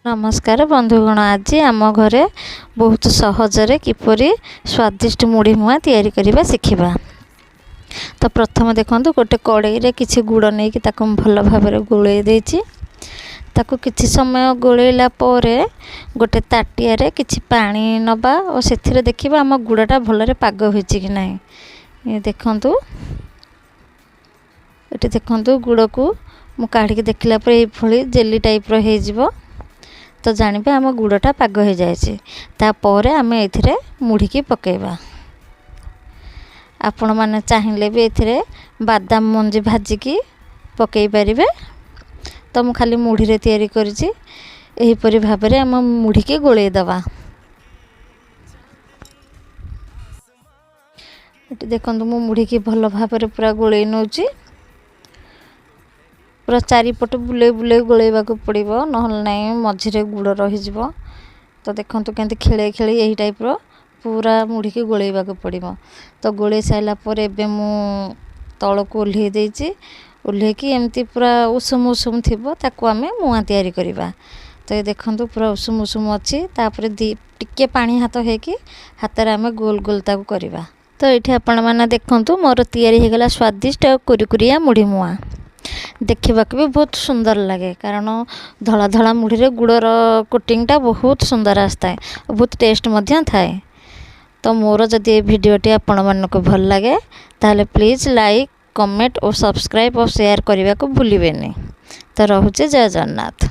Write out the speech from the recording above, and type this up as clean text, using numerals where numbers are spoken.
नमस्कार बंधुगण, आज आम घरे बहुत सहजरे किपरि स्वादिष्ट मुढ़ी मुआ तैयारी करबा शिखिबा। तो प्रथम देखंतु गोटे कड़ाई रे किछि गुड़ नै कि ताको भल भाबरे गोळेई देछि। ताको किछि समय गोळेइला परे गोटे ताटिया रे किछि पानी नबा और सेथिरे देखिबा हम गुड़ाटा भलरे पाग होइछि कि नै। ये देखंतु एटी देखंतु गुड़ को मु काढी के देखला पर ए फळी जेली टाइप रो हे जिवो। तो जानिबे आम गुड़टा पाग हो जाए। तापर आम ए मुढ़ी की पकेबा। आपण माने चाहिए भी ए बादाम मंजी भाजिकी पकई पारे। तो मु खाली मुढ़ी रे तैयारी करिछि। एहीपरि भाबरे आम मुढ़ी की गोळेई दबा। एटी देखंतु मु मुढ़ी की भल भाबरे पूरा गोळेई नउछि। पूरा चारिपट बुले बुले गोलेवा को पड़ो ना मझिरे गुड़ रही। तो देखो केंती खेले खेले यही टाइप रो पूरा मुढ़ी की गोलेवा को पड़ो। तो गोले सारापर एबे मु तल को ओह्लै देछि। ओह्लैकी एमती पूरा उषुम उषुम थी ताकू आम मुआ तैयारी करवा। तो ये देखो पूरा उषुम उषुम अच्छी। तापर टिके पानी हाथ होगी हाथ आम गोल गोल ताकू करवा। तो ये आपण मैंने देखु मोर तैयारी होगला स्वादिष्ट और कुरकुरिया मुढ़ी मुआ। देखा भी बहुत सुंदर लगे कारण धला धला मुढ़ी रे गुड़र कोटिंगटा बहुत सुंदर आसता है और बहुत टेस्ट थाए। तो मोर जदि भिडियोटी आपण मानक भल लगे ताहले प्लीज़ लाइक कमेंट और सब्सक्राइब और शेयर करने को भूलिए। तो रोचे जय जगन्नाथ।